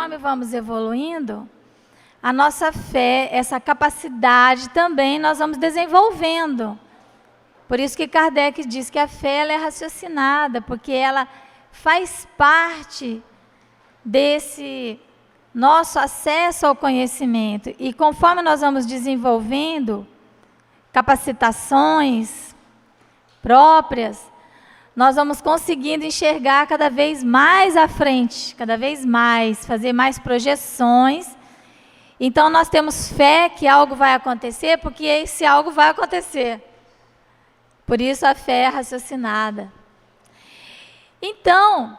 conforme vamos evoluindo, a nossa fé, essa capacidade também nós vamos desenvolvendo. Por isso que Kardec diz que a fé ela é raciocinada, porque ela faz parte desse nosso acesso ao conhecimento. E conforme nós vamos desenvolvendo capacitações próprias, nós vamos conseguindo enxergar cada vez mais à frente, cada vez mais, fazer mais projeções. Então nós temos fé que algo vai acontecer, porque esse algo vai acontecer. Por isso a fé é raciocinada. Então,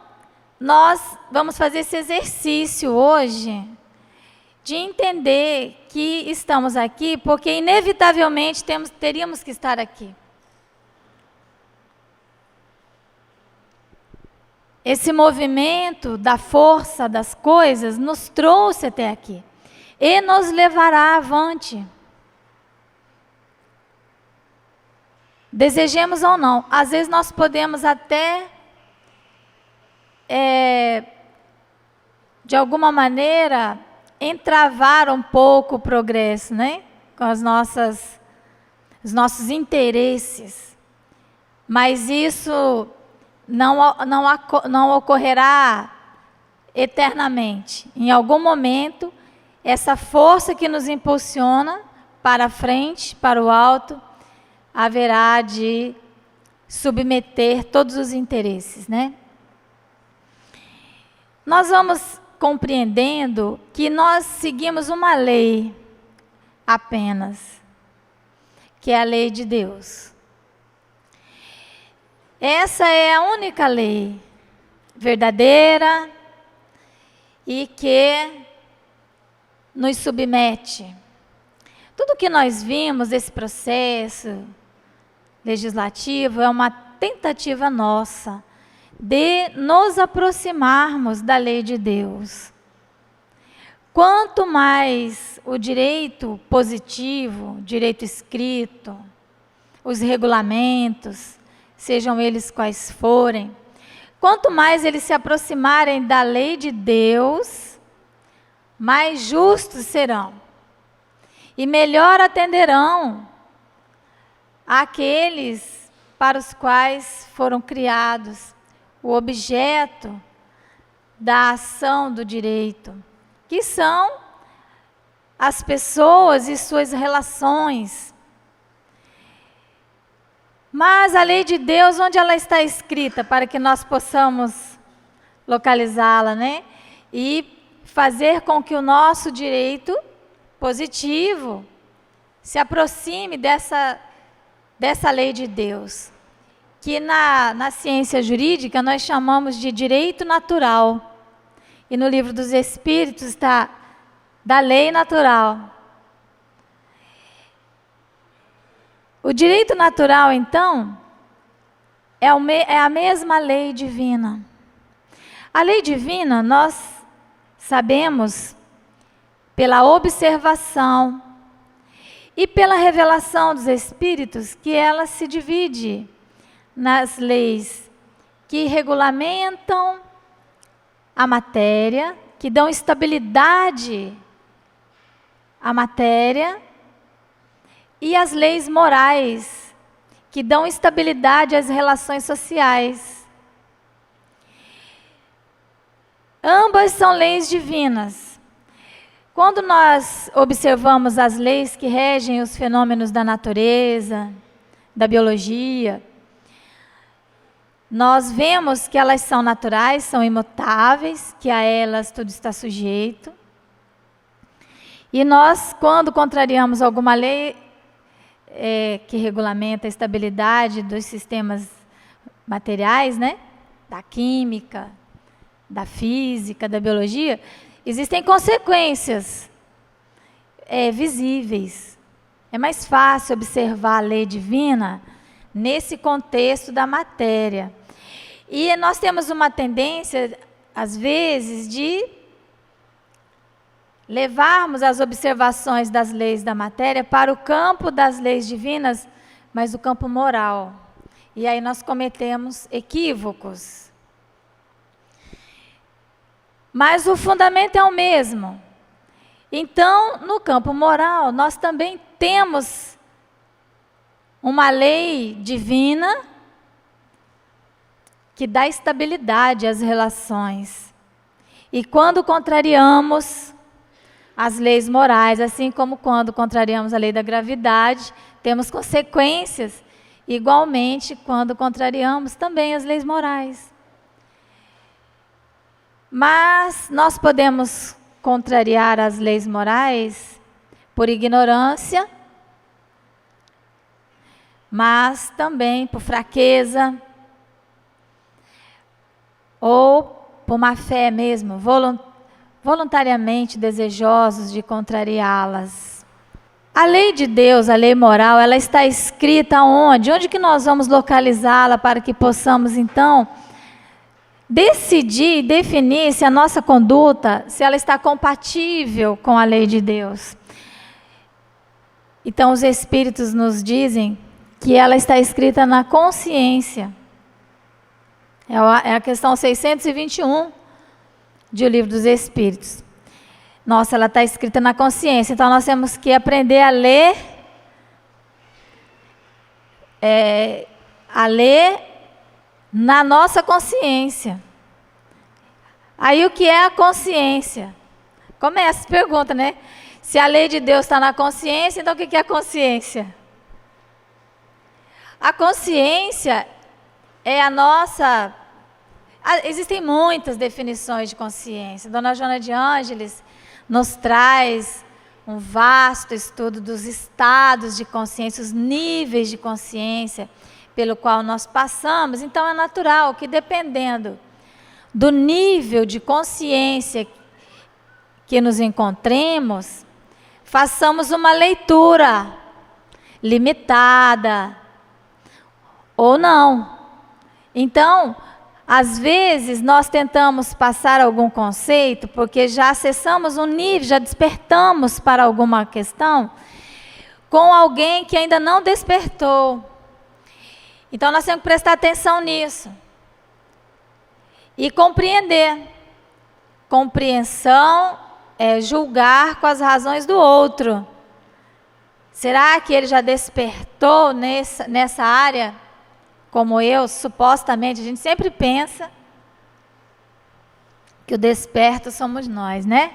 nós vamos fazer esse exercício hoje de entender que estamos aqui porque inevitavelmente teríamos que estar aqui. Esse movimento da força das coisas nos trouxe até aqui e nos levará avante. Desejemos ou não, às vezes nós podemos até, de alguma maneira, entravar um pouco o progresso, né? Com os nossos interesses. Mas isso não ocorrerá eternamente. Em algum momento, essa força que nos impulsiona para a frente, para o alto, haverá de submeter todos os interesses, né? Nós vamos compreendendo que nós seguimos uma lei apenas, que é a lei de Deus. Essa é a única lei verdadeira e que nos submete. Tudo que nós vimos desse processo legislativo é uma tentativa nossa de nos aproximarmos da lei de Deus. Quanto mais o direito positivo, direito escrito, os regulamentos, sejam eles quais forem, quanto mais eles se aproximarem da lei de Deus, mais justos serão e melhor atenderão àqueles para os quais foram criados, o objeto da ação do direito, que são as pessoas e suas relações. Mas a lei de Deus, onde ela está escrita, para que nós possamos localizá-la, né? E fazer com que o nosso direito positivo se aproxime dessa lei de Deus, que na ciência jurídica nós chamamos de direito natural. E no livro dos Espíritos está da lei natural. O direito natural, então, é a mesma lei divina. A lei divina, nós sabemos, pela observação e pela revelação dos Espíritos, que ela se divide nas leis que regulamentam a matéria, que dão estabilidade à matéria, e as leis morais, que dão estabilidade às relações sociais. Ambas são leis divinas. Quando nós observamos as leis que regem os fenômenos da natureza, da biologia, nós vemos que elas são naturais, são imutáveis, que a elas tudo está sujeito. E nós, quando contrariamos alguma lei que regulamenta a estabilidade dos sistemas materiais, né, da química, da física, da biologia, existem consequências visíveis. É mais fácil observar a lei divina nesse contexto da matéria. E nós temos uma tendência, às vezes, de levarmos as observações das leis da matéria para o campo das leis divinas, mas o campo moral. E aí nós cometemos equívocos. mas o fundamento é o mesmo. Então, no campo moral, nós também temos uma lei divina que dá estabilidade às relações. E quando contrariamos as leis morais, assim como quando contrariamos a lei da gravidade, temos consequências, igualmente quando contrariamos também as leis morais. Mas nós podemos contrariar as leis morais por ignorância, mas também por fraqueza, ou por má fé mesmo, voluntariamente desejosos de contrariá-las. A lei de Deus, a lei moral, ela está escrita onde? Onde que nós vamos localizá-la para que possamos, então, decidir, definir se a nossa conduta, se ela está compatível com a lei de Deus. Então, os Espíritos nos dizem que ela está escrita na consciência. É a questão 621 de O Livro dos Espíritos. Nossa, ela está escrita na consciência. Então, nós temos que aprender a ler na nossa consciência. Aí, o que é a consciência? Começa a pergunta, né? Se a lei de Deus está na consciência, então o que é a consciência? A consciência é a nossa... Existem muitas definições de consciência. Dona Joana de Ângeles nos traz um vasto estudo dos estados de consciência, os níveis de consciência pelo qual nós passamos. Então, é natural que, dependendo do nível de consciência que nos encontremos, façamos uma leitura limitada ou não. Então, às vezes, nós tentamos passar algum conceito, porque já acessamos um nível, já despertamos para alguma questão, com alguém que ainda não despertou. Então, nós temos que prestar atenção nisso. E compreender. Compreensão é julgar com as razões do outro. Será que ele já despertou nessa área? Como eu, supostamente, a gente sempre pensa que o desperto somos nós, né?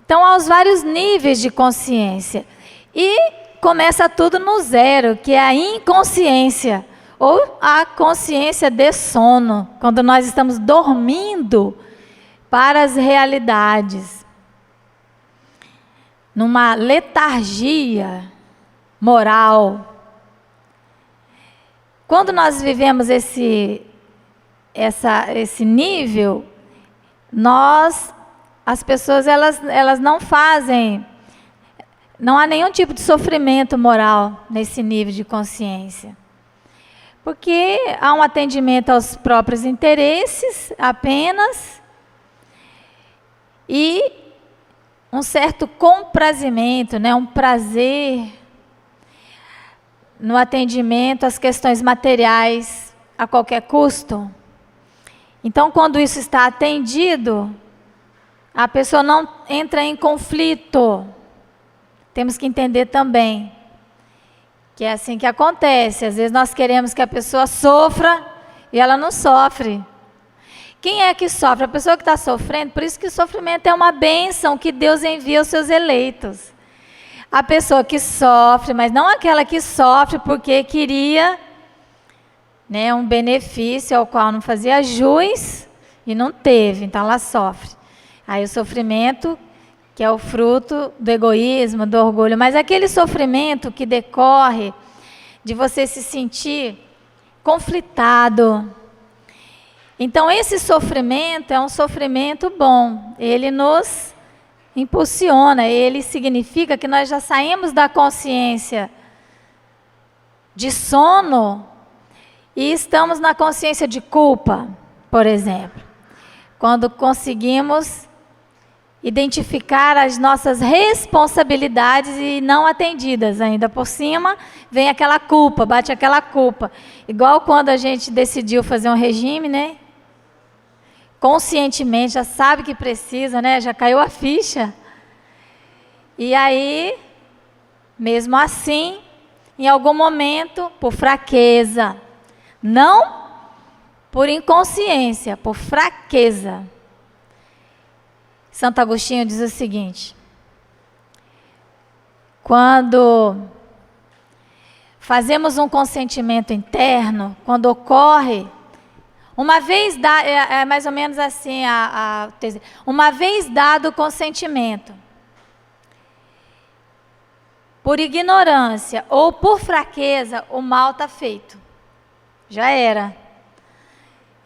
Então, há os vários níveis de consciência. E começa tudo no zero, que é a inconsciência, ou a consciência de sono, quando nós estamos dormindo para as realidades, numa letargia moral. Quando nós vivemos esse nível, as pessoas elas não fazem, não há nenhum tipo de sofrimento moral nesse nível de consciência. Porque há um atendimento aos próprios interesses apenas e um certo comprazimento, né, um prazer no atendimento às questões materiais a qualquer custo. Então, quando isso está atendido, a pessoa não entra em conflito. Temos que entender também que é assim que acontece. Às vezes nós queremos que a pessoa sofra e ela não sofre. Quem é que sofre? A pessoa que está sofrendo. Por isso que o sofrimento é uma bênção que Deus envia aos seus eleitos. A pessoa que sofre, mas não aquela que sofre porque queria, né, um benefício ao qual não fazia jus e não teve, então ela sofre. Aí o sofrimento, que é o fruto do egoísmo, do orgulho, mas aquele sofrimento que decorre de você se sentir conflitado. Então esse sofrimento é um sofrimento bom, ele nos impulsiona, ele significa que nós já saímos da consciência de sono e estamos na consciência de culpa, por exemplo. Quando conseguimos identificar as nossas responsabilidades e não atendidas ainda por cima, vem aquela culpa, bate aquela culpa. Igual quando a gente decidiu fazer um regime, né? conscientemente, já sabe que precisa, né? Já caiu a ficha. E aí, mesmo assim, em algum momento, por fraqueza, não por inconsciência, por fraqueza. Santo Agostinho diz o seguinte: quando fazemos um consentimento interno, quando ocorre, uma vez é mais ou menos assim, uma vez dado o consentimento, por ignorância ou por fraqueza, o mal está feito. Já era.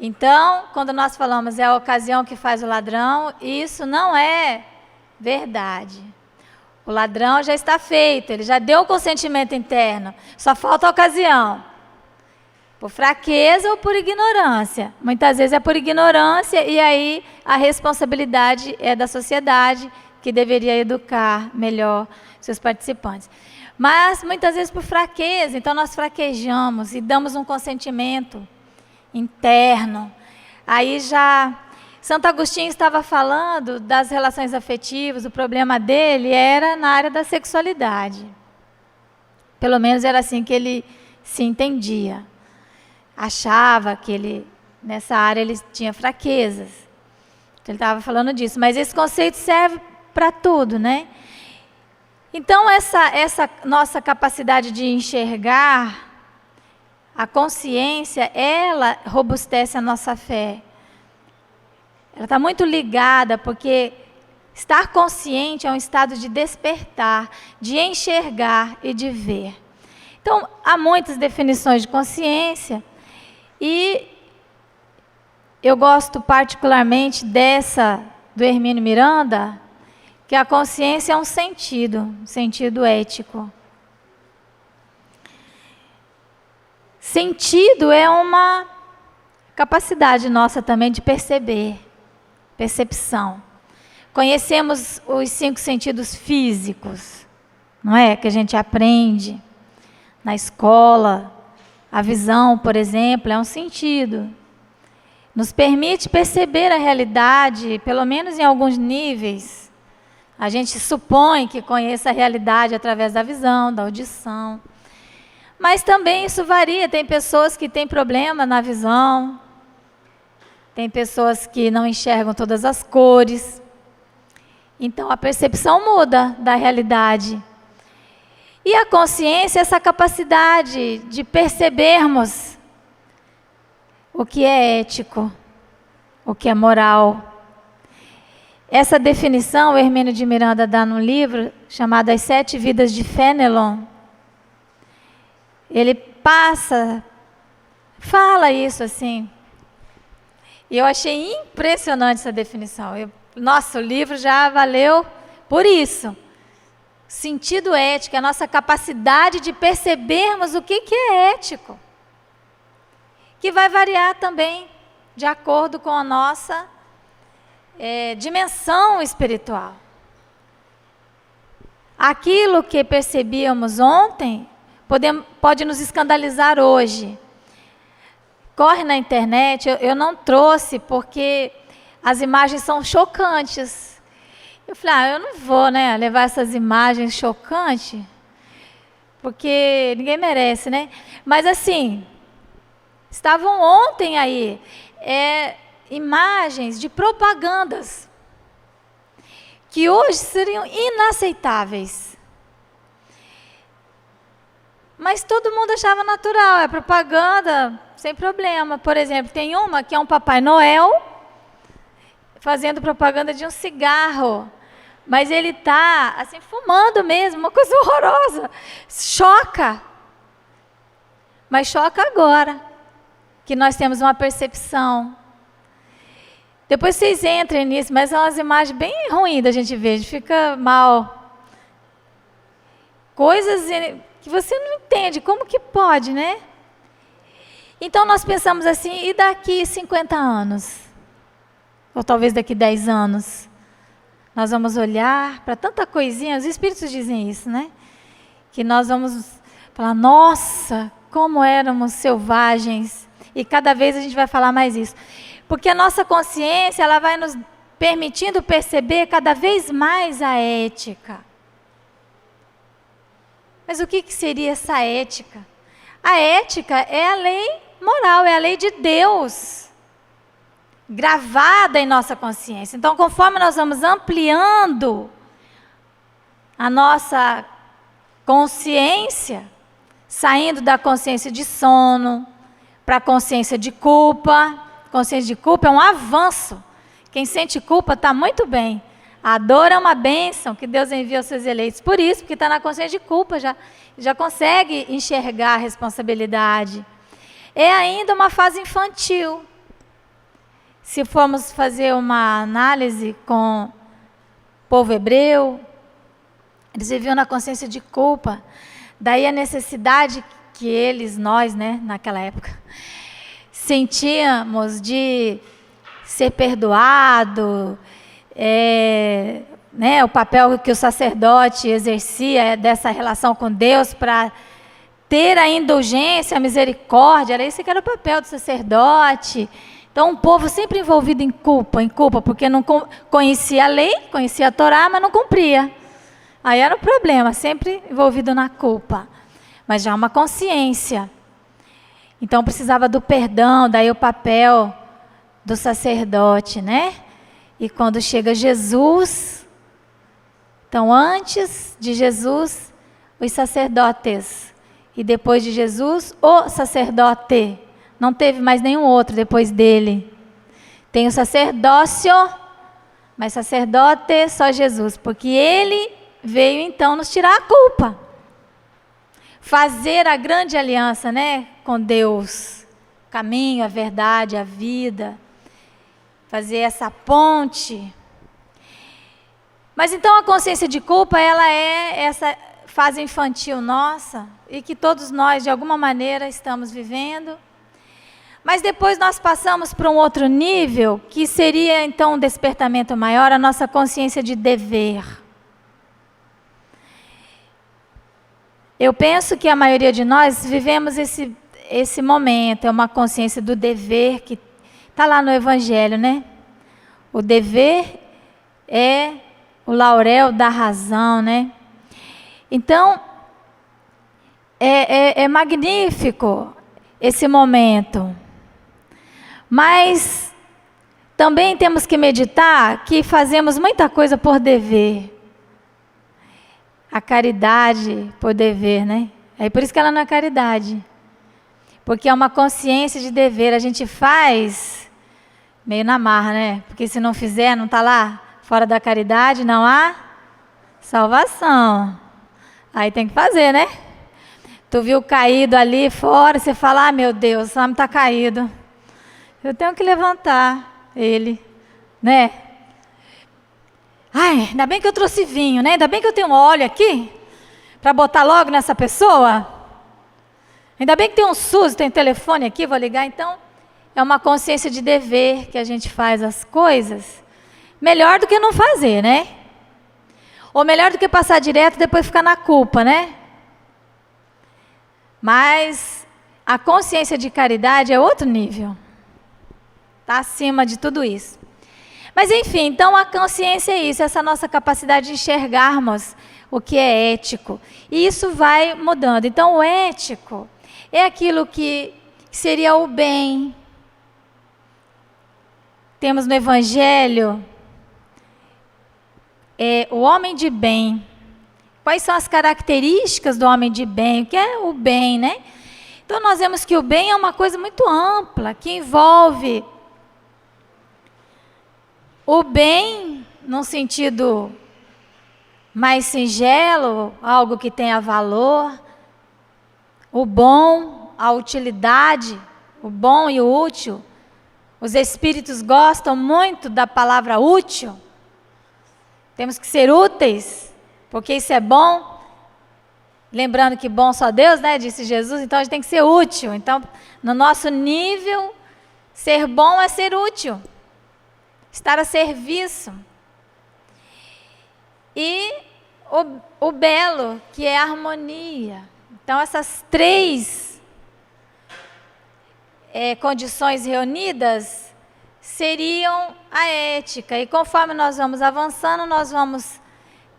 Então, quando nós falamos é a ocasião que faz o ladrão, isso não é verdade. O ladrão já está feito, ele já deu o consentimento interno, só falta a ocasião. Por fraqueza ou por ignorância. Muitas vezes é por ignorância e aí a responsabilidade é da sociedade, que deveria educar melhor seus participantes. Mas muitas vezes por fraqueza, então nós fraquejamos e damos um consentimento interno. Aí já Santo Agostinho estava falando das relações afetivas, o problema dele era na área da sexualidade. Pelo menos era assim que ele se entendia. Achava que ele, nessa área, ele tinha fraquezas. Então, ele estava falando disso. Mas esse conceito serve para tudo, né? Então, essa nossa capacidade de enxergar, a consciência, ela robustece a nossa fé. Ela está muito ligada, porque estar consciente é um estado de despertar, de enxergar e de ver. Então, há muitas definições de consciência, e eu gosto particularmente dessa do Hermínio Miranda, que a consciência é um sentido ético. Sentido é uma capacidade nossa também de perceber, percepção. Conhecemos os 5 sentidos físicos, não é? Que a gente aprende na escola. A visão, por exemplo, é um sentido. Nos permite perceber a realidade, pelo menos em alguns níveis. A gente supõe que conheça a realidade através da visão, da audição. Mas também isso varia. Tem pessoas que têm problema na visão. Tem pessoas que não enxergam todas as cores. Então, a percepção muda da realidade. E a consciência é essa capacidade de percebermos o que é ético, o que é moral. Essa definição o Hermínio de Miranda dá num livro chamado As 7 Vidas de Fénelon. Ele fala isso assim. E eu achei impressionante essa definição. Nossa, o livro já valeu por isso. Sentido ético, a nossa capacidade de percebermos o que é ético. Que vai variar também de acordo com a nossa dimensão espiritual. Aquilo que percebíamos ontem pode nos escandalizar hoje. Corre na internet, eu não trouxe porque as imagens são chocantes. Eu falei, eu não vou, né, levar essas imagens chocantes, porque ninguém merece, né? Mas assim, estavam ontem aí imagens de propagandas que hoje seriam inaceitáveis. Mas todo mundo achava natural, é propaganda, sem problema. Por exemplo, tem uma que é um Papai Noel fazendo propaganda de um cigarro. Mas ele está, assim, fumando mesmo, uma coisa horrorosa. Choca. Mas choca agora, que nós temos uma percepção. Depois vocês entrem nisso, mas são umas imagens bem ruins da gente ver, a gente fica mal. Coisas que você não entende, como que pode, né? Então nós pensamos assim, e daqui 50 anos? Ou talvez daqui 10 anos? Nós vamos olhar para tanta coisinha, os espíritos dizem isso, né? Que nós vamos falar, nossa, como éramos selvagens. E cada vez a gente vai falar mais isso. Porque a nossa consciência, ela vai nos permitindo perceber cada vez mais a ética. Mas o que seria essa ética? A ética é a lei moral, é a lei de Deus, gravada em nossa consciência. Então, conforme nós vamos ampliando a nossa consciência, saindo da consciência de sono para a consciência de culpa. Consciência de culpa é um avanço. Quem sente culpa está muito bem. A dor é uma bênção que Deus envia aos seus eleitos. Por isso, porque está na consciência de culpa, já consegue enxergar a responsabilidade. É ainda uma fase infantil. Se formos fazer uma análise com o povo hebreu, eles viviam na consciência de culpa. Daí a necessidade que eles, nós, naquela época, sentíamos de ser perdoado, o papel que o sacerdote exercia dessa relação com Deus para ter a indulgência, a misericórdia, era esse que era o papel do sacerdote. Então, um povo sempre envolvido em culpa, porque não conhecia a lei, conhecia a Torá, mas não cumpria. Aí era o problema, sempre envolvido na culpa. Mas já uma consciência. Então, precisava do perdão, daí o papel do sacerdote, E quando chega Jesus, então antes de Jesus, os sacerdotes. E depois de Jesus, o sacerdote. Não teve mais nenhum outro depois dele. Tem o sacerdócio, mas sacerdote só Jesus, porque ele veio então nos tirar a culpa. Fazer a grande aliança, com Deus. O caminho, a verdade, a vida. Fazer essa ponte. Mas então a consciência de culpa, ela é essa fase infantil nossa, e que todos nós, de alguma maneira, estamos vivendo. Mas depois nós passamos para um outro nível, que seria então um despertamento maior, a nossa consciência de dever. Eu penso que a maioria de nós vivemos esse momento, é uma consciência do dever que está lá no Evangelho, O dever é o laurel da razão, Então, é magnífico esse momento. Mas também temos que meditar que fazemos muita coisa por dever. A caridade por dever, É por isso que ela não é caridade. Porque é uma consciência de dever. A gente faz meio na marra, Porque se não fizer, não está lá? Fora da caridade não há salvação. Aí tem que fazer, Tu viu caído ali fora, você fala, meu Deus, o homem está caído. Eu tenho que levantar ele, Ai, ainda bem que eu trouxe vinho, Ainda bem que eu tenho óleo aqui, para botar logo nessa pessoa. Ainda bem que tem um SUS, tem telefone aqui, vou ligar. Então, é uma consciência de dever que a gente faz as coisas. Melhor do que não fazer, Ou melhor do que passar direto e depois ficar na culpa, Mas a consciência de caridade é outro nível. Está acima de tudo isso. Mas enfim, então a consciência é isso, essa nossa capacidade de enxergarmos o que é ético. E isso vai mudando. Então o ético é aquilo que seria o bem. Temos no Evangelho o homem de bem. Quais são as características do homem de bem? O que é o bem, Então nós vemos que o bem é uma coisa muito ampla, que envolve o bem num sentido mais singelo, algo que tenha valor, o bom, a utilidade, o bom e o útil. Os espíritos gostam muito da palavra útil. Temos que ser úteis, porque isso é bom. Lembrando que bom só Deus, disse Jesus, então a gente tem que ser útil. Então, no nosso nível, ser bom é ser útil. Estar a serviço. E o belo, que é a harmonia. Então, essas três condições reunidas seriam a ética. E conforme nós vamos avançando, nós vamos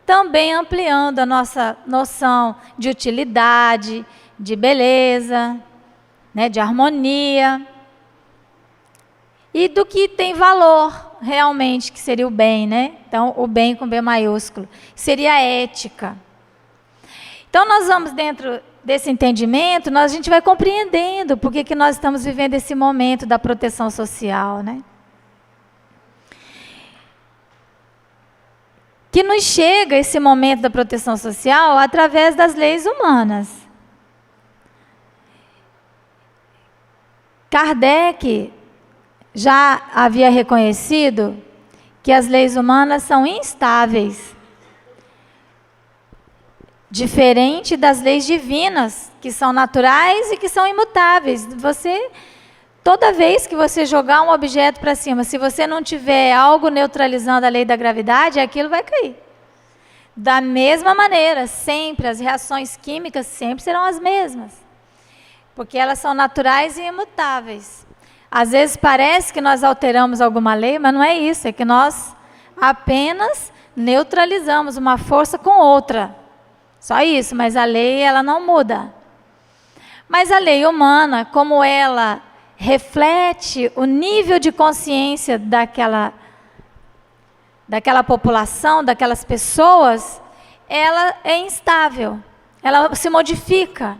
também ampliando a nossa noção de utilidade, de beleza, né, de harmonia e do que tem valor realmente, que seria o bem, né? Então, o bem com B maiúsculo, seria a ética. Então, nós vamos dentro desse entendimento, a gente vai compreendendo por que nós estamos vivendo esse momento da proteção social, né? Que nos chega esse momento da proteção social através das leis humanas. Kardec já havia reconhecido que as leis humanas são instáveis, diferente das leis divinas, que são naturais e que são imutáveis. Toda vez que você jogar um objeto para cima, se você não tiver algo neutralizando a lei da gravidade, aquilo vai cair. Da mesma maneira, sempre, as reações químicas sempre serão as mesmas, porque elas são naturais e imutáveis. Às vezes parece que nós alteramos alguma lei, mas não é isso, é que nós apenas neutralizamos uma força com outra. Só isso, mas a lei ela não muda. Mas a lei humana, como ela reflete o nível de consciência daquela população, daquelas pessoas, ela é instável, ela se modifica.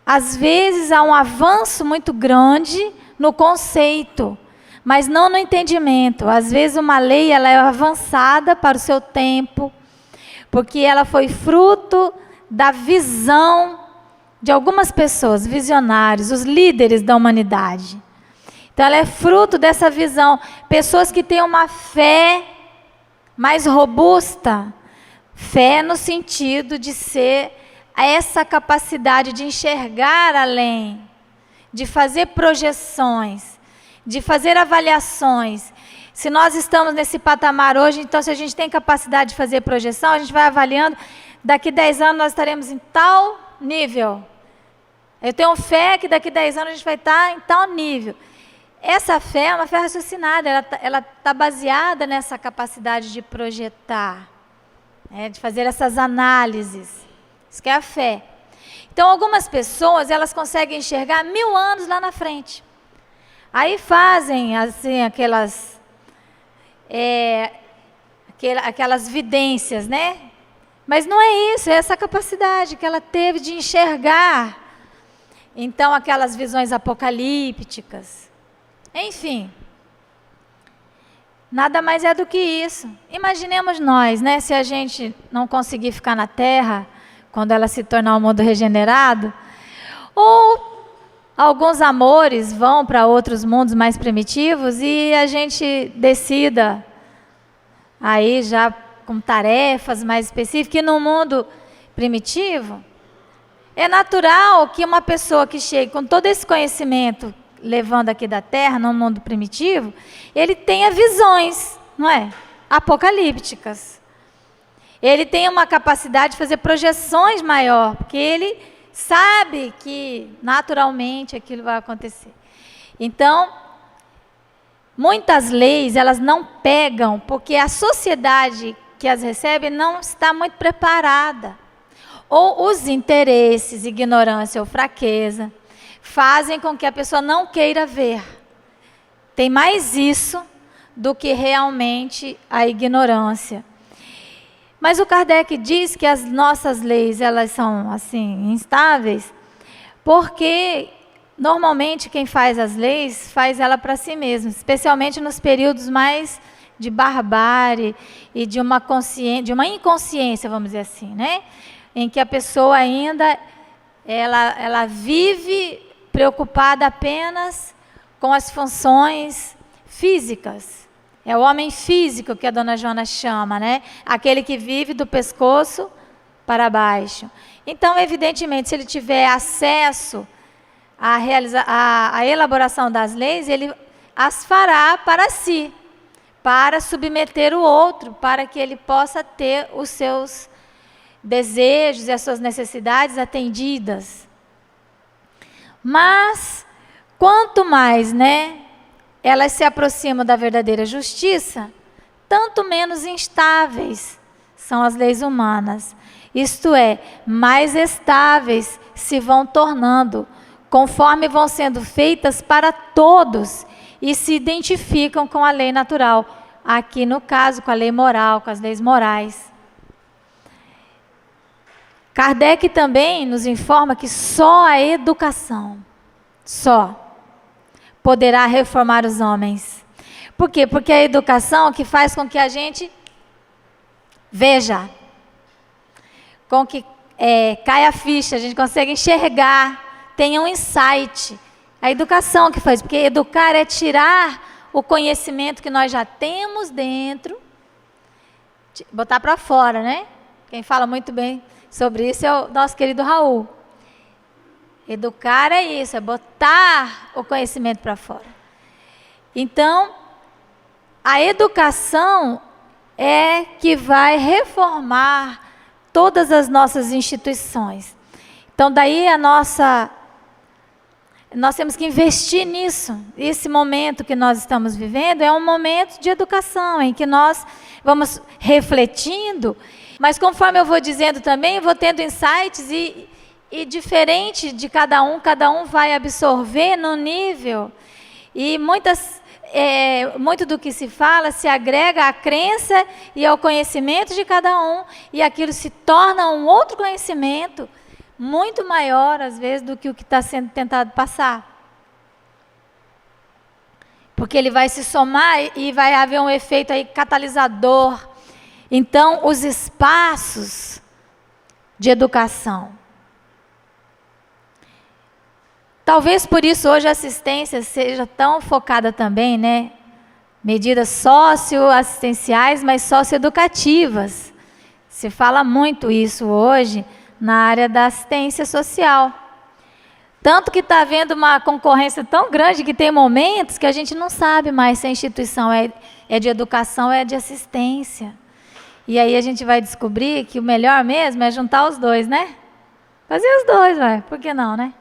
Às vezes há um avanço muito grande no conceito, mas não no entendimento. Às vezes uma lei ela é avançada para o seu tempo, porque ela foi fruto da visão de algumas pessoas, visionários, os líderes da humanidade. Então ela é fruto dessa visão. Pessoas que têm uma fé mais robusta, fé no sentido de ser essa capacidade de enxergar além, de fazer projeções, de fazer avaliações. Se nós estamos nesse patamar hoje, então se a gente tem capacidade de fazer projeção, a gente vai avaliando, daqui 10 anos nós estaremos em tal nível. Eu tenho fé que daqui 10 anos a gente vai estar em tal nível. Essa fé é uma fé raciocinada, ela está baseada nessa capacidade de projetar, né, de fazer essas análises. Isso que é a fé. Então, algumas pessoas, elas conseguem enxergar 1000 anos lá na frente. Aí fazem, assim, aquelas vidências, né? Mas não é isso, é essa capacidade que ela teve de enxergar. Então, aquelas visões apocalípticas. Enfim, nada mais é do que isso. Imaginemos nós, né? Se a gente não conseguir ficar na Terra, quando ela se tornar um mundo regenerado, ou alguns amores vão para outros mundos mais primitivos e a gente decida, aí já com tarefas mais específicas, e no mundo primitivo, é natural que uma pessoa que chegue com todo esse conhecimento, levando aqui da Terra, no mundo primitivo, ele tenha visões, não é? Apocalípticas. Ele tem uma capacidade de fazer projeções maior, porque ele sabe que naturalmente aquilo vai acontecer. Então, muitas leis, elas não pegam, porque a sociedade que as recebe não está muito preparada. Ou os interesses, ignorância ou fraqueza, fazem com que a pessoa não queira ver. Tem mais isso do que realmente a ignorância. Mas o Kardec diz que as nossas leis, elas são assim, instáveis, porque normalmente quem faz as leis, faz ela para si mesmo, especialmente nos períodos mais de barbárie e de uma inconsciência, vamos dizer assim, né? Em que a pessoa ainda, ela vive preocupada apenas com as funções físicas. É o homem físico que a dona Joana chama, né? Aquele que vive do pescoço para baixo. Então, evidentemente, se ele tiver acesso à elaboração das leis, ele as fará para si, para submeter o outro, para que ele possa ter os seus desejos e as suas necessidades atendidas. Mas, quanto mais, né? elas se aproximam da verdadeira justiça, tanto menos instáveis são as leis humanas. Isto é, mais estáveis se vão tornando, conforme vão sendo feitas para todos e se identificam com a lei natural. Aqui no caso, com a lei moral, com as leis morais. Kardec também nos informa que só a educação, poderá reformar os homens. Por quê? Porque a educação que faz com que a gente veja, com que caia a ficha, a gente consegue enxergar, tenha um insight. A educação que faz, porque educar é tirar o conhecimento que nós já temos dentro, botar para fora, né? Quem fala muito bem sobre isso é o nosso querido Raul. Educar é isso, é botar o conhecimento para fora. Então, a educação é que vai reformar todas as nossas instituições. Então, daí nós temos que investir nisso. Esse momento que nós estamos vivendo é um momento de educação, em que nós vamos refletindo, mas conforme eu vou dizendo também, eu vou tendo insights e diferente de cada um vai absorver no nível. E muito do que se fala se agrega à crença e ao conhecimento de cada um, e aquilo se torna um outro conhecimento muito maior, às vezes, do que o que está sendo tentado passar. Porque ele vai se somar e vai haver um efeito aí catalisador. Então, os espaços de educação. Talvez por isso hoje a assistência seja tão focada também, né? Medidas socioassistenciais, mas socioeducativas. Se fala muito isso hoje na área da assistência social. Tanto que está havendo uma concorrência tão grande que tem momentos que a gente não sabe mais se a instituição é de educação ou é de assistência. E aí a gente vai descobrir que o melhor mesmo é juntar os dois, né? Fazer os dois, vai. Por que não, né?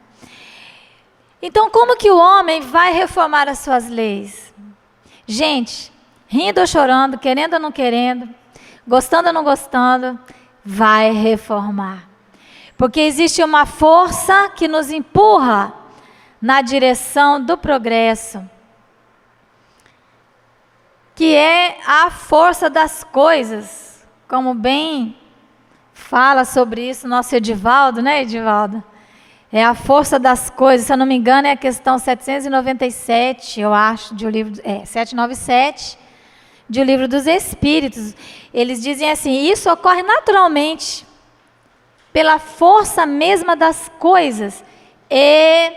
Então, como que o homem vai reformar as suas leis? Gente, rindo ou chorando, querendo ou não querendo, gostando ou não gostando, vai reformar. Porque existe uma força que nos empurra na direção do progresso, que é a força das coisas, como bem fala sobre isso nosso Edivaldo, né, Edivaldo? É a força das coisas, se eu não me engano, é a questão 797, eu acho, de o livro, 797, de o Livro dos Espíritos. Eles dizem assim: isso ocorre naturalmente, pela força mesma das coisas e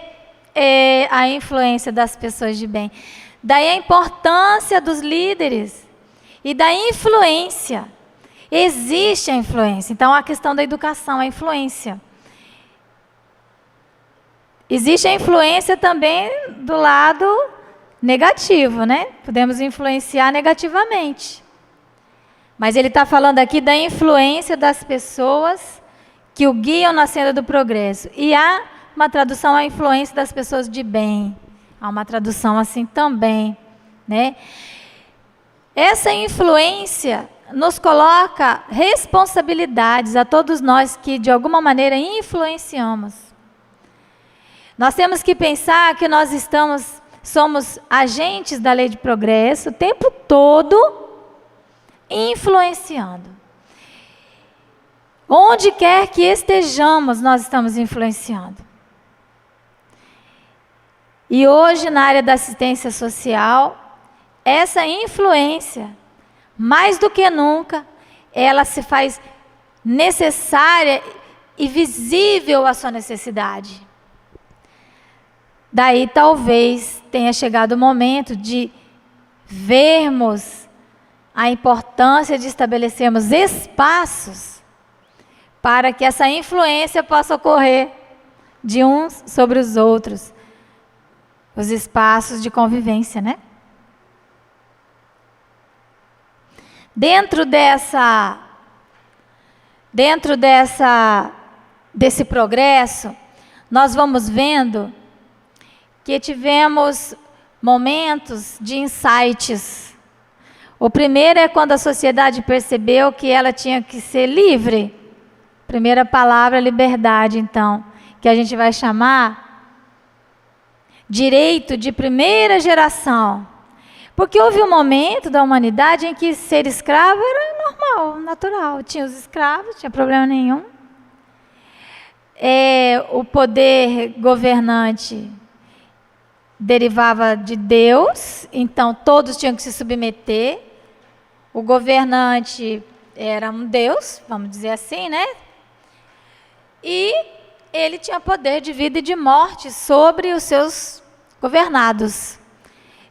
a influência das pessoas de bem. Daí a importância dos líderes e da influência. Existe a influência. Então, a questão da educação, a influência. Existe a influência também do lado negativo, né? Podemos influenciar negativamente. Mas ele está falando aqui da influência das pessoas que o guiam na senda do progresso. E há uma tradução, a influência das pessoas de bem. Há uma tradução assim também, né? Essa influência nos coloca responsabilidades a todos nós que de alguma maneira influenciamos. Nós temos que pensar que nós somos agentes da lei de progresso o tempo todo influenciando. Onde quer que estejamos, nós estamos influenciando. E hoje, na área da assistência social, essa influência, mais do que nunca, ela se faz necessária e visível a sua necessidade. Daí talvez tenha chegado o momento de vermos a importância de estabelecermos espaços para que essa influência possa ocorrer de uns sobre os outros. Os espaços de convivência, né? Dentro desse progresso, nós vamos vendo que tivemos momentos de insights. O primeiro é quando a sociedade percebeu que ela tinha que ser livre. Primeira palavra, liberdade, então, que a gente vai chamar direito de primeira geração. Porque houve um momento da humanidade em que ser escravo era normal, natural. Tinha os escravos, não tinha problema nenhum. O poder governante derivava de Deus, então todos tinham que se submeter. O governante era um Deus, vamos dizer assim, né? E ele tinha poder de vida e de sobre os seus governados.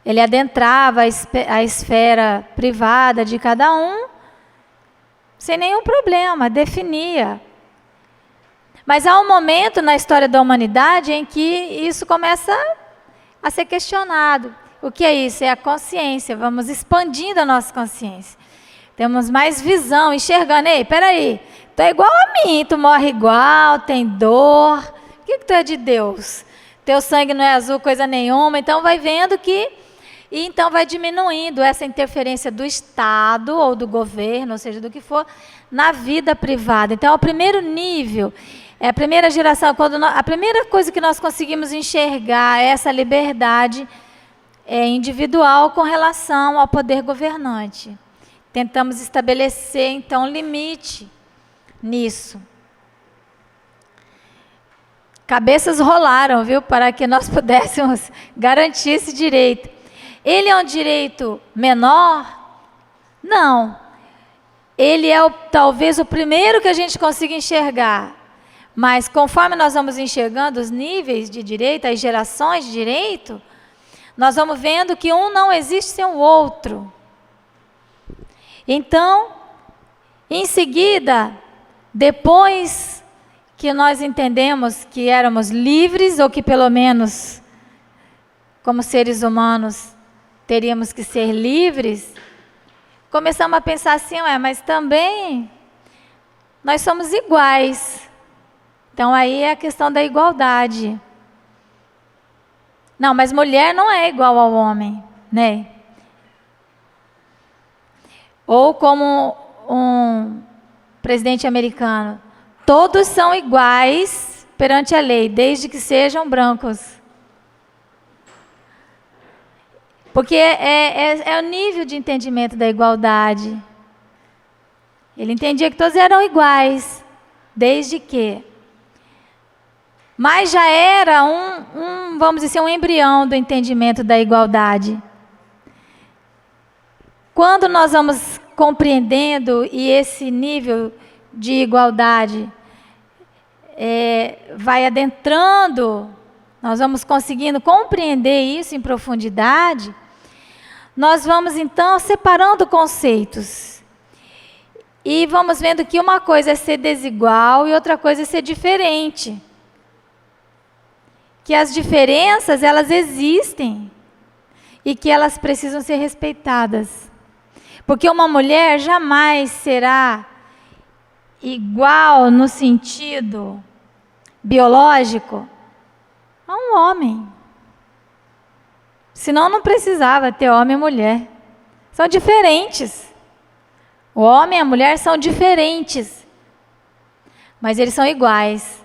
Ele adentrava a esfera privada de cada um, sem nenhum problema, definia. Mas há um momento na história da humanidade em que isso começa a ser questionado. O que é isso? É a consciência. Vamos expandindo a nossa consciência. Temos mais visão, enxergando. Ei, peraí, tu é igual a mim, tu morre igual, tem dor. Por que tu é de Deus? Teu sangue não é azul, coisa nenhuma. Então vai vendo que... E então vai diminuindo essa interferência do Estado ou do governo, ou seja, do que for, na vida privada. Então é o primeiro nível, é a primeira geração, a primeira coisa que nós conseguimos enxergar é essa liberdade individual com relação ao poder governante. Tentamos estabelecer, então, limite nisso. Cabeças rolaram, viu, para que nós pudéssemos garantir esse direito. Ele é um direito menor? Não. Ele é talvez o primeiro que a gente consiga enxergar. Mas conforme nós vamos enxergando os níveis de direito, as gerações de direito, nós vamos vendo que um não existe sem o outro. Então, em seguida, depois que nós entendemos que éramos livres, ou que pelo menos, como seres humanos, teríamos que ser livres, começamos a pensar assim, mas também nós somos iguais. Então aí é a questão da igualdade. Não, mas mulher não é igual ao homem, né? Ou como um presidente americano, todos são iguais perante a lei, desde que sejam brancos. Porque é o nível de entendimento da igualdade. Ele entendia que todos eram iguais, desde que. Mas já era vamos dizer, um embrião do entendimento da igualdade. Quando nós vamos compreendendo e esse nível de igualdade vai adentrando, nós vamos conseguindo compreender isso em profundidade, nós vamos então separando conceitos. E vamos vendo que uma coisa é ser desigual e outra coisa é ser diferente. Que as diferenças, elas existem e que elas precisam ser respeitadas. Porque uma mulher jamais será igual no sentido biológico a um homem. Senão não precisava ter homem e mulher. São diferentes. O homem e a mulher são diferentes. Mas eles são iguais.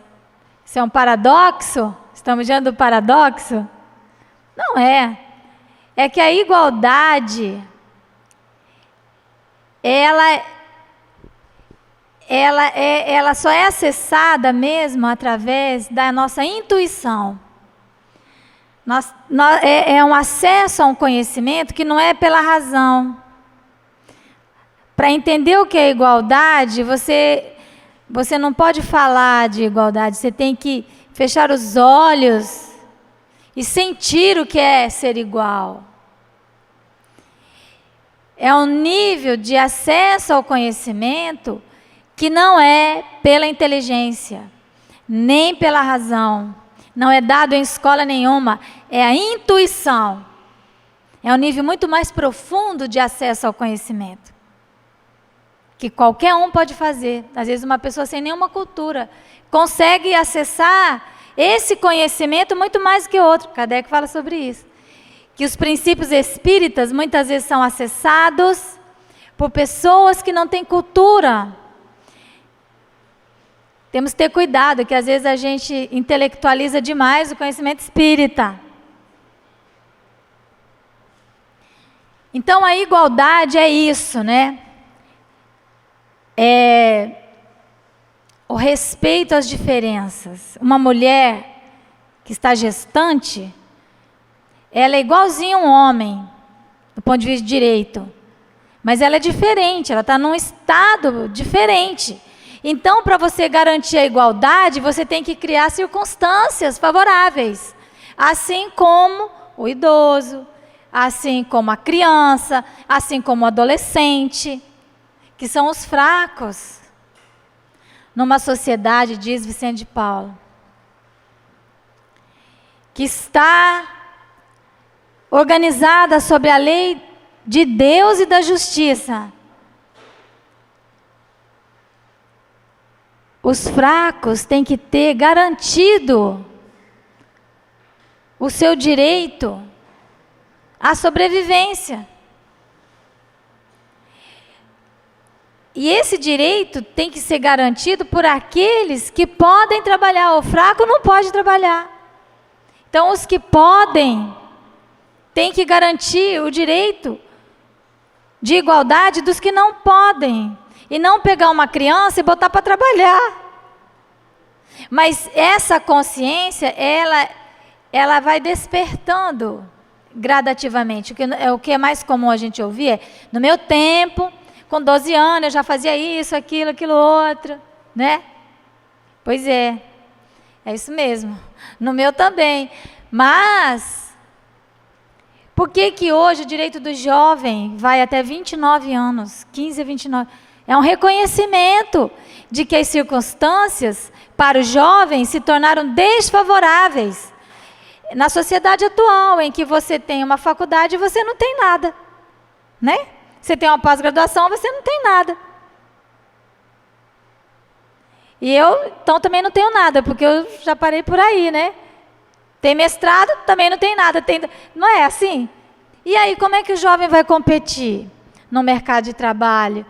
Isso é um paradoxo? Estamos diante do paradoxo? Não é. É que a igualdade, ela só é acessada mesmo através da nossa intuição. É um acesso a um conhecimento que não é pela razão. Para entender o que é igualdade, você não pode falar de igualdade, você tem que fechar os olhos e sentir o que é ser igual. É um nível de acesso ao conhecimento que não é pela inteligência, nem pela razão. Não é dado em escola nenhuma, é a intuição. É um nível muito mais profundo de acesso ao conhecimento, que qualquer um pode fazer. Às vezes uma pessoa sem nenhuma cultura consegue acessar esse conhecimento muito mais que outro. Kardec fala sobre isso. que os princípios espíritas muitas vezes são acessados por pessoas que não têm cultura. Temos que ter cuidado, que às vezes a gente intelectualiza demais o conhecimento espírita. Então a igualdade é isso, né? É o respeito às diferenças. Uma mulher que está gestante, ela é igualzinha a um homem, do ponto de vista de direito. Mas ela é diferente, ela está num estado diferente. Então, para você garantir a igualdade, você tem que criar circunstâncias favoráveis. Assim como o idoso, assim como a criança, assim como o adolescente, que são os fracos. Numa sociedade, diz Vicente de Paulo, que está organizada sobre a lei de Deus e da justiça, os fracos têm que ter garantido o seu direito à sobrevivência. E esse direito tem que ser garantido por aqueles que podem trabalhar. O fraco não pode trabalhar. Então, os que podem têm que garantir o direito de igualdade dos que não podem. E não pegar uma criança e botar para trabalhar. Mas essa consciência, ela vai despertando gradativamente. O que é mais comum a gente ouvir é, no meu tempo, com 12 anos, eu já fazia isso, aquilo outro, né? Pois é isso mesmo. No meu também. Mas, por que hoje o direito do jovem vai até 29 anos, 15 a 29? É um reconhecimento de que as circunstâncias para o jovem se tornaram desfavoráveis. Na sociedade atual, em que você tem uma faculdade e você não tem nada, né? Você tem uma pós-graduação, você não tem nada. E eu, então, também não tenho nada, porque eu já parei por aí, né? Tem mestrado, também não tem nada. Não é assim? E aí, como é que o jovem vai competir no mercado de trabalho?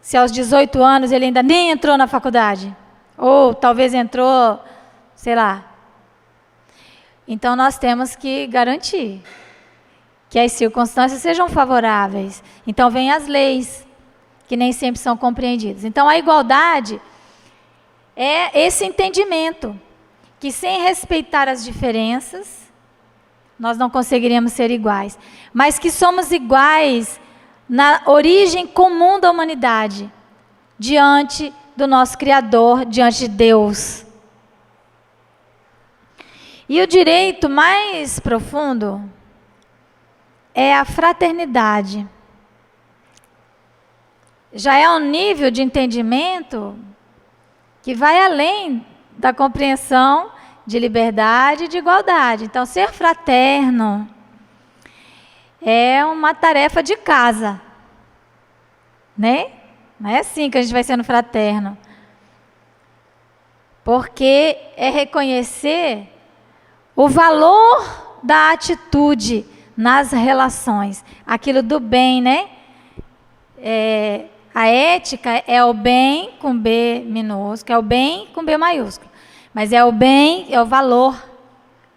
Se aos 18 anos ele ainda nem entrou na faculdade. Ou talvez entrou, sei lá. Então, nós temos que garantir que as circunstâncias sejam favoráveis. Então, vêm as leis, que nem sempre são compreendidas. Então, a igualdade é esse entendimento, que sem respeitar as diferenças, nós não conseguiríamos ser iguais. Mas que somos iguais na origem comum da humanidade, diante do nosso Criador, diante de Deus. E o direito mais profundo é a fraternidade. Já é um nível de entendimento que vai além da compreensão de liberdade e de igualdade. Então, ser fraterno é uma tarefa de casa, né? Não é assim que a gente vai sendo fraterno. Porque é reconhecer o valor da atitude nas relações. Aquilo do bem, né? A ética é o bem com B minúsculo, é o bem com B maiúsculo. Mas é o bem, é o valor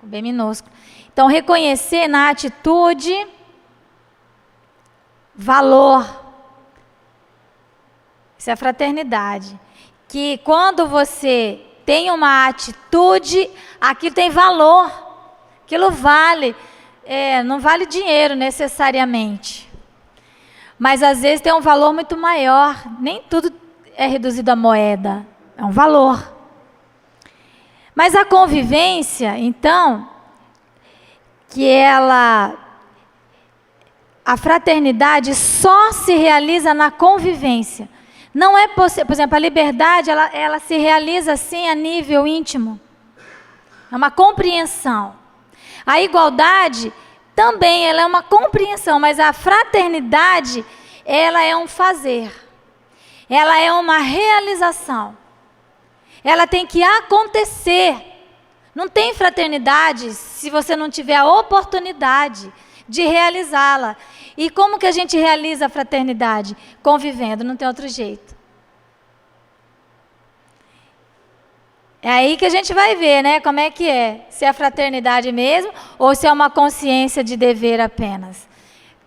com B minúsculo. Então, reconhecer na atitude valor. Isso é a fraternidade. Que quando você tem uma atitude, aquilo tem valor. Aquilo vale. Não vale dinheiro necessariamente. Mas às vezes tem um valor muito maior. Nem tudo é reduzido a moeda. É um valor. Mas a convivência, então, a fraternidade só se realiza na convivência. Não é possível, por exemplo, a liberdade, ela se realiza assim a nível íntimo. É uma compreensão. A igualdade também, ela é uma compreensão, mas a fraternidade, ela é um fazer. Ela é uma realização. Ela tem que acontecer Não tem fraternidade se você não tiver a oportunidade de realizá-la. E como que a gente realiza a fraternidade? Convivendo, não tem outro jeito. É aí que a gente vai ver, né, como é que é. Se é fraternidade mesmo ou se é uma consciência de dever apenas.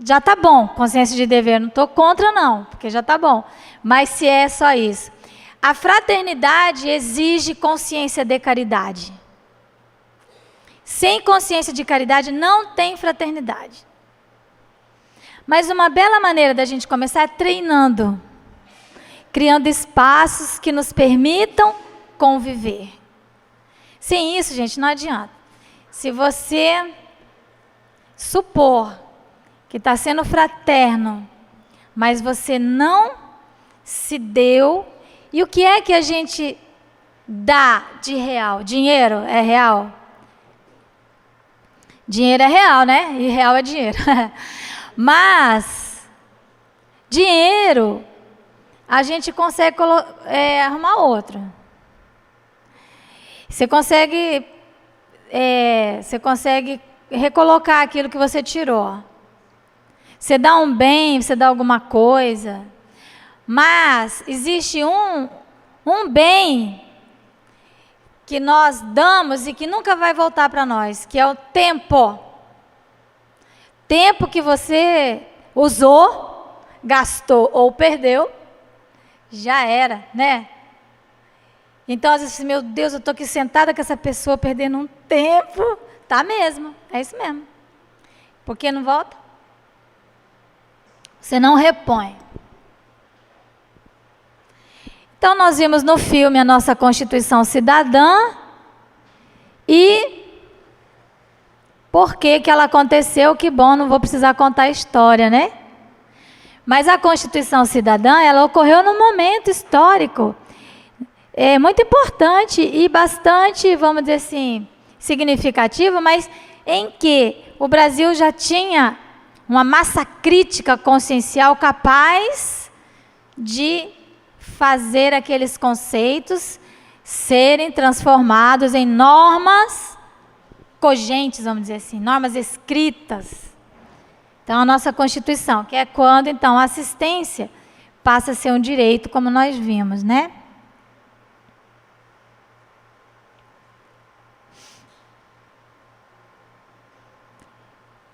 Já tá bom, consciência de dever, não estou contra não, porque já tá bom. Mas se é só isso. A fraternidade exige consciência de caridade. Sem consciência de caridade não tem fraternidade. Mas uma bela maneira da gente começar é treinando. Criando espaços que nos permitam conviver. Sem isso, gente, não adianta. Se você supor que está sendo fraterno, mas você não se deu, e o que é que a gente dá de real? Dinheiro é real? Dinheiro é real, né? E real é dinheiro. Mas, dinheiro, a gente consegue arrumar outro. Você consegue recolocar aquilo que você tirou. Você dá um bem, você dá alguma coisa. Mas existe um bem que nós damos e que nunca vai voltar para nós, que é o tempo. Tempo que você usou, gastou ou perdeu, já era, né? Então, às vezes, meu Deus, eu estou aqui sentada com essa pessoa perdendo um tempo. Tá mesmo, é isso mesmo. Por que não volta? Você não repõe. Então, nós vimos no filme a nossa Constituição Cidadã e por que ela aconteceu, que bom, não vou precisar contar a história, né? Mas a Constituição Cidadã, ela ocorreu num momento histórico muito importante e bastante, vamos dizer assim, significativo, mas em que o Brasil já tinha uma massa crítica consciencial capaz de fazer aqueles conceitos serem transformados em normas cogentes, vamos dizer assim, normas escritas. Então, a nossa Constituição, que é quando, então, a assistência passa a ser um direito, como nós vimos, né?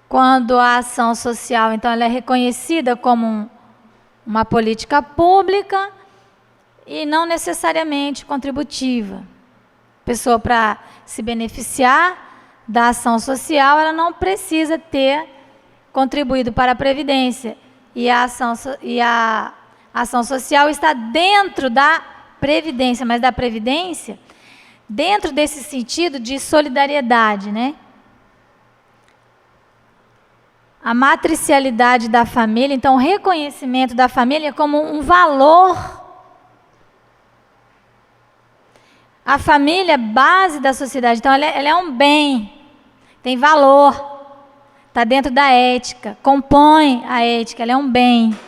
Quando a ação social, então, ela é reconhecida como uma política pública e não necessariamente contributiva. A pessoa, para se beneficiar da ação social, ela não precisa ter contribuído para a Previdência. E a ação social está dentro da Previdência, mas da Previdência dentro desse sentido de solidariedade, né? A matricialidade da família, então o reconhecimento da família como um valor. A família é base da sociedade, então ela é um bem, tem valor, está dentro da ética, compõe a ética, ela é um bem.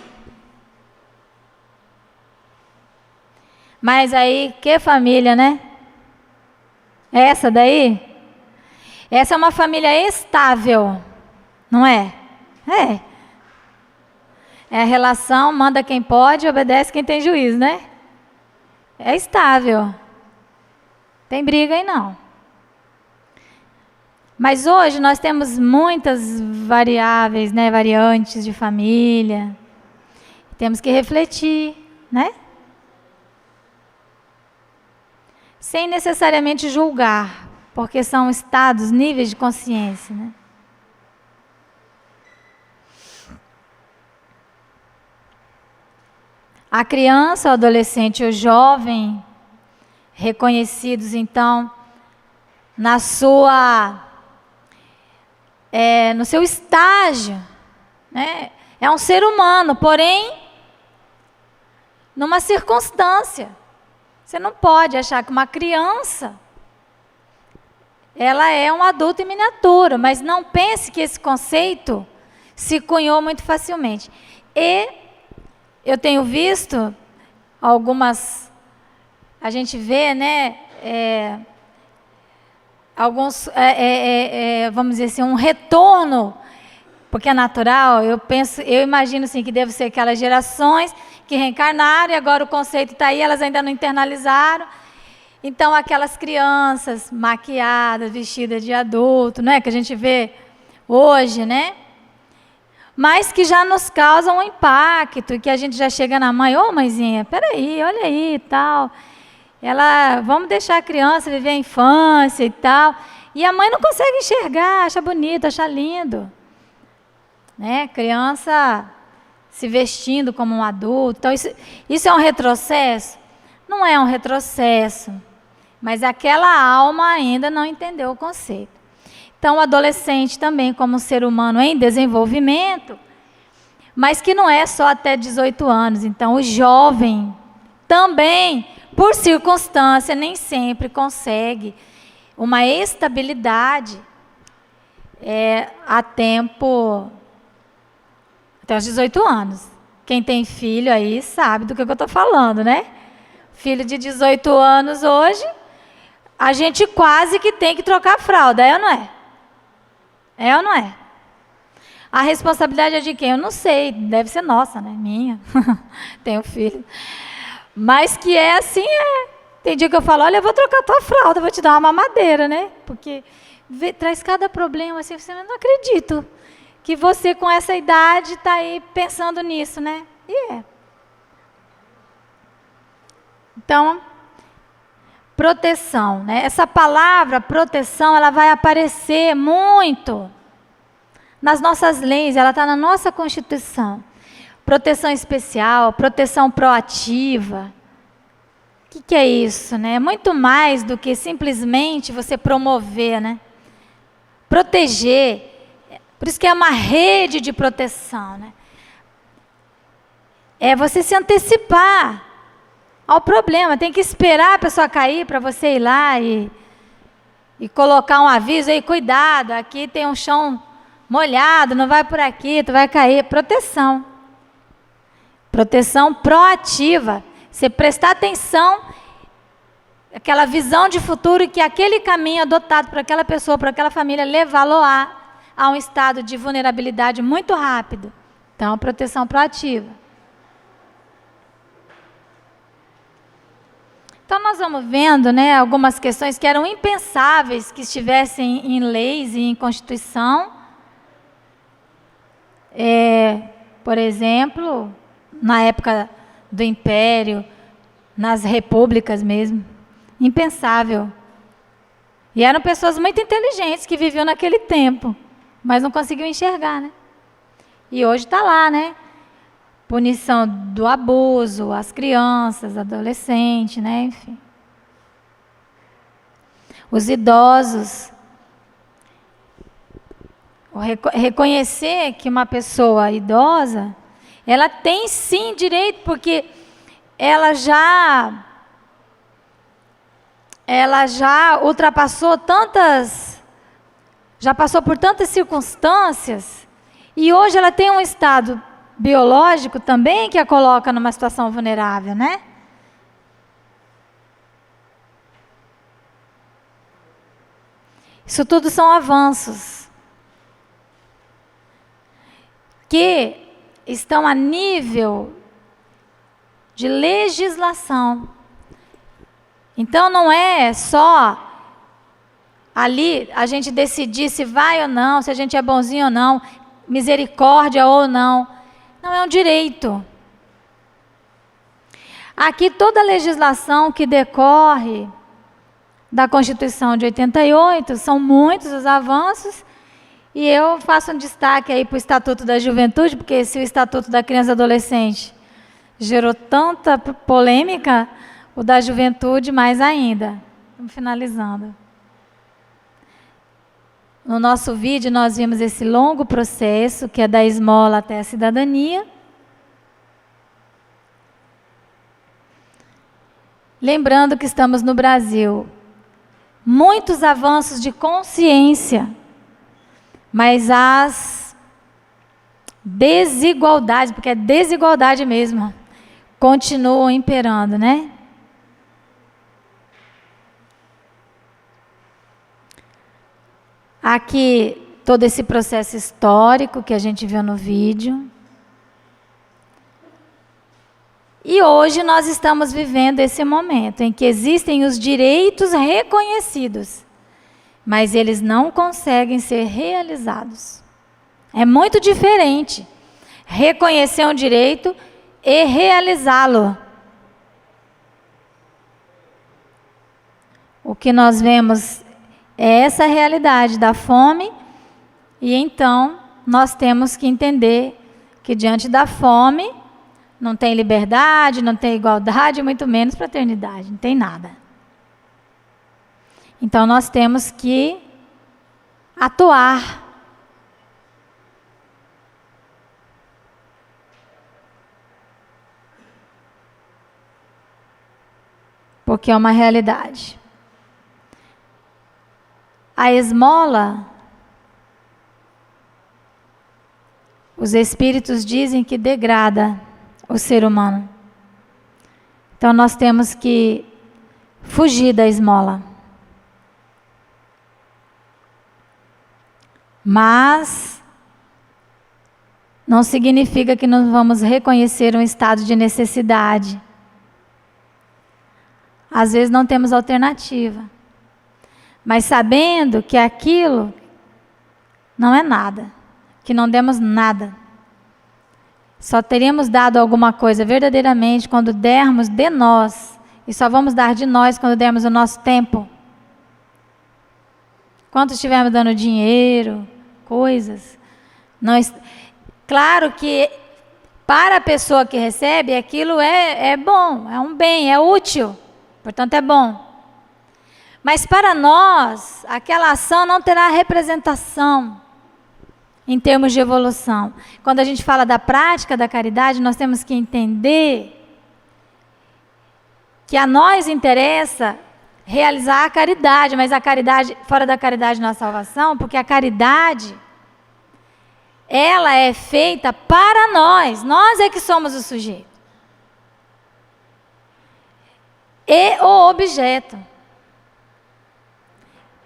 Mas aí, que família, né? Essa daí? Essa é uma família estável, não é? É. É a relação, manda quem pode, obedece quem tem juízo, né? É estável. Tem briga aí não. Mas hoje nós temos muitas variáveis, né, variantes de família. Temos que refletir, né? Sem necessariamente julgar, porque são estados, níveis de consciência, né? A criança, o adolescente e o jovem, reconhecidos então no seu estágio, né? É um ser humano, porém, numa circunstância. Você não pode achar que uma criança, ela é um adulto em miniatura, mas não pense que esse conceito se cunhou muito facilmente. E eu tenho visto algumas, a gente vê, né, alguns, vamos dizer assim, um retorno, porque é natural, eu imagino assim, que deve ser aquelas gerações que reencarnaram e agora o conceito está aí, elas ainda não internalizaram. Então, aquelas crianças maquiadas, vestidas de adulto, né, que a gente vê hoje, né? Mas que já nos causam um impacto, e que a gente já chega na mãe, ô mãezinha, peraí, olha aí e tal. Vamos deixar a criança viver a infância e tal. E a mãe não consegue enxergar, acha bonito, acha lindo. Né? Criança se vestindo como um adulto. Então, isso é um retrocesso? Não é um retrocesso, mas aquela alma ainda não entendeu o conceito. Então, o adolescente também, como ser humano em desenvolvimento, mas que não é só até 18 anos. Então, o jovem também, por circunstância, nem sempre consegue uma estabilidade a tempo, até os 18 anos. Quem tem filho aí sabe do que eu estou falando, né? Filho de 18 anos hoje, a gente quase que tem que trocar a fralda, é ou não é? É ou não é? A responsabilidade é de quem? Eu não sei, deve ser nossa, né? Minha. Tenho filho. Mas que é assim, Tem dia que eu falo, olha, eu vou trocar a tua fralda, vou te dar uma mamadeira, né? Porque traz cada problema, assim, você não acredito que você com essa idade está aí pensando nisso, né? E Então, proteção, né? Essa palavra proteção, ela vai aparecer muito nas nossas leis, ela está na nossa Constituição. Proteção especial, proteção proativa. O que é isso, né? É muito mais do que simplesmente você promover, né? Proteger. Por isso que é uma rede de proteção, né? É você se antecipar ao problema. Tem que esperar a pessoa cair para você ir lá e colocar um aviso aí, cuidado, aqui tem um chão molhado, não vai por aqui, tu vai cair. Proteção. Proteção proativa. Você prestar atenção, aquela visão de futuro e que aquele caminho adotado por aquela pessoa, por aquela família, levá-lo a um estado de vulnerabilidade muito rápido. Então, proteção proativa. Então, nós vamos vendo, né, algumas questões que eram impensáveis que estivessem em leis e em Constituição. Por exemplo, na época do Império, nas repúblicas mesmo. Impensável. E eram pessoas muito inteligentes que viviam naquele tempo, mas não conseguiam enxergar, né? E hoje está lá, né? Punição do abuso, as crianças, adolescentes, né? Enfim. Os idosos. Reconhecer que uma pessoa idosa, ela tem sim direito, porque ela já ultrapassou já passou por tantas circunstâncias, e hoje ela tem um estado biológico também que a coloca numa situação vulnerável, né? Isso tudo são avanços que estão a nível de legislação. Então, não é só ali a gente decidir se vai ou não, se a gente é bonzinho ou não, misericórdia ou não. Não, é um direito. Aqui, toda a legislação que decorre da Constituição de 88, são muitos os avanços, e eu faço um destaque aí para o Estatuto da Juventude, porque se o Estatuto da Criança e Adolescente gerou tanta polêmica, o da Juventude mais ainda. Estamos finalizando. No nosso vídeo nós vimos esse longo processo, que é da esmola até a cidadania. Lembrando que estamos no Brasil. Muitos avanços de consciência, mas as desigualdades, porque é desigualdade mesmo, continuam imperando, né? aqui todo esse processo histórico que a gente viu no vídeo. E hoje nós estamos vivendo esse momento em que existem os direitos reconhecidos, mas eles não conseguem ser realizados. É muito diferente reconhecer um direito e realizá-lo. O que nós vemos é essa realidade da fome, e então nós temos que entender que diante da fome não tem liberdade, não tem igualdade, muito menos fraternidade, não tem nada. Então nós temos que atuar. Porque é uma realidade. A esmola, os espíritos dizem que degrada o ser humano. Então nós temos que fugir da esmola. Mas não significa que não vamos reconhecer um estado de necessidade. Às vezes não temos alternativa. Mas sabendo que aquilo não é nada, que não demos nada. Só teríamos dado alguma coisa verdadeiramente quando dermos de nós. E só vamos dar de nós quando dermos o nosso tempo. Quando estivermos dando dinheiro, coisas. Claro que para a pessoa que recebe, aquilo é bom, é um bem, é útil. Portanto, é bom. Mas para nós, aquela ação não terá representação em termos de evolução. Quando a gente fala da prática da caridade, nós temos que entender que a nós interessa realizar a caridade, mas a caridade, fora da caridade não há salvação, porque a caridade, ela é feita para nós é que somos o sujeito. E o objeto.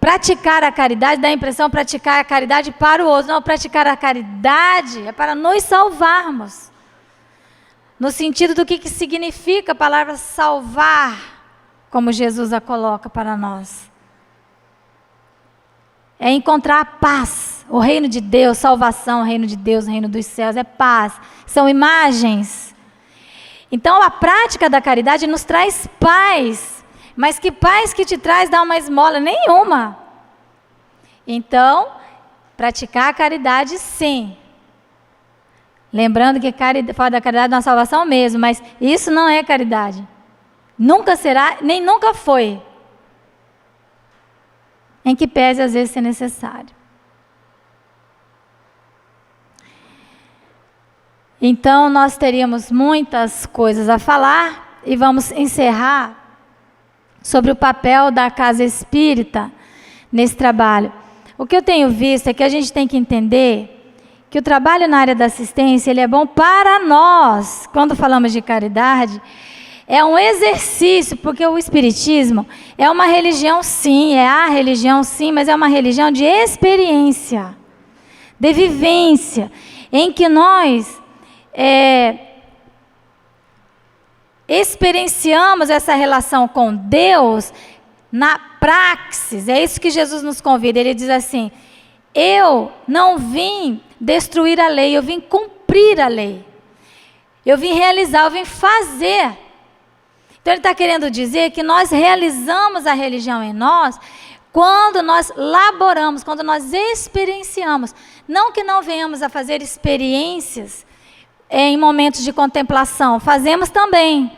Praticar a caridade dá a impressão de praticar a caridade para o outro. Não, praticar a caridade é para nos salvarmos. No sentido do que significa a palavra salvar, como Jesus a coloca para nós. É encontrar paz, o reino de Deus, salvação, o reino de Deus, o reino dos céus, é paz. São imagens. Então a prática da caridade nos traz paz. Mas que paz que te traz dar uma esmola? Nenhuma. Então, praticar a caridade, sim. Lembrando que fora da caridade não há salvação mesmo, mas isso não é caridade. Nunca será, nem nunca foi. Em que pese às vezes ser necessário. Então, nós teríamos muitas coisas a falar e vamos encerrar sobre o papel da casa espírita nesse trabalho. O que eu tenho visto é que a gente tem que entender que o trabalho na área da assistência, ele é bom para nós. Quando falamos de caridade, é um exercício, porque o espiritismo é uma religião sim, é a religião sim, mas é uma religião de experiência, de vivência, em que nós experienciamos essa relação com Deus na praxis. É isso que Jesus nos convida. Ele diz assim: eu não vim destruir a lei, eu vim cumprir a lei. Eu vim realizar, eu vim fazer. Então ele está querendo dizer que nós realizamos a religião em nós quando nós laboramos, quando nós experienciamos. Não que não venhamos a fazer experiências em momentos de contemplação, fazemos também.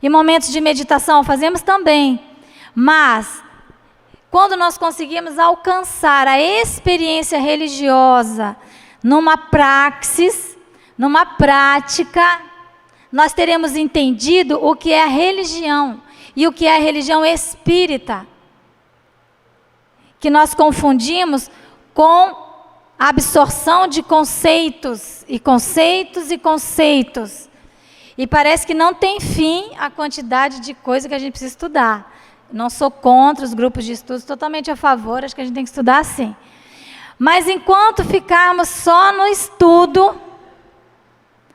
Em momentos de meditação, fazemos também. Mas, quando nós conseguimos alcançar a experiência religiosa numa praxis, numa prática, nós teremos entendido o que é a religião e o que é a religião espírita, que nós confundimos com a absorção de conceitos, e conceitos e conceitos. E parece que não tem fim a quantidade de coisa que a gente precisa estudar. Não sou contra os grupos de estudos, totalmente a favor, acho que a gente tem que estudar sim. Mas enquanto ficarmos só no estudo,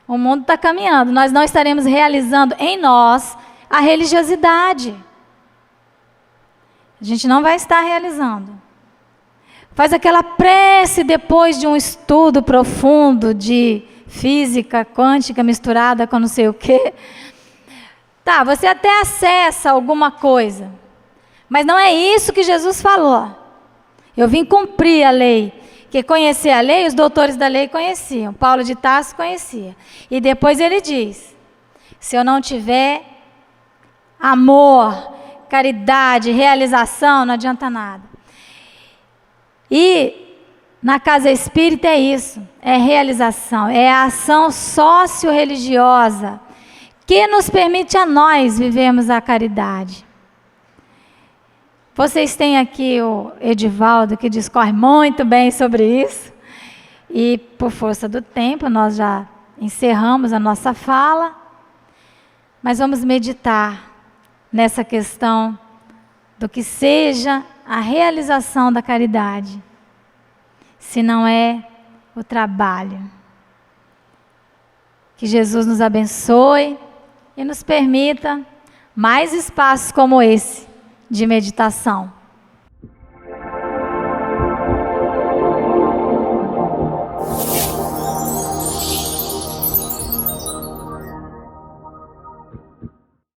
o mundo está caminhando. Nós não estaremos realizando em nós a religiosidade. A gente não vai estar realizando. Faz aquela prece depois de um estudo profundo de física quântica misturada com não sei o quê. Tá, você até acessa alguma coisa. Mas não é isso que Jesus falou. Eu vim cumprir a lei. Porque conhecer a lei, os doutores da lei conheciam. Paulo de Tarso conhecia. E depois ele diz, se eu não tiver amor, caridade, realização, não adianta nada. E na casa espírita é isso, é realização, é a ação sócio-religiosa que nos permite a nós vivermos a caridade. Vocês têm aqui o Edivaldo, que discorre muito bem sobre isso, e por força do tempo nós já encerramos a nossa fala, mas vamos meditar nessa questão do que seja a realização da caridade, se não é o trabalho. Que Jesus nos abençoe e nos permita mais espaços como esse de meditação.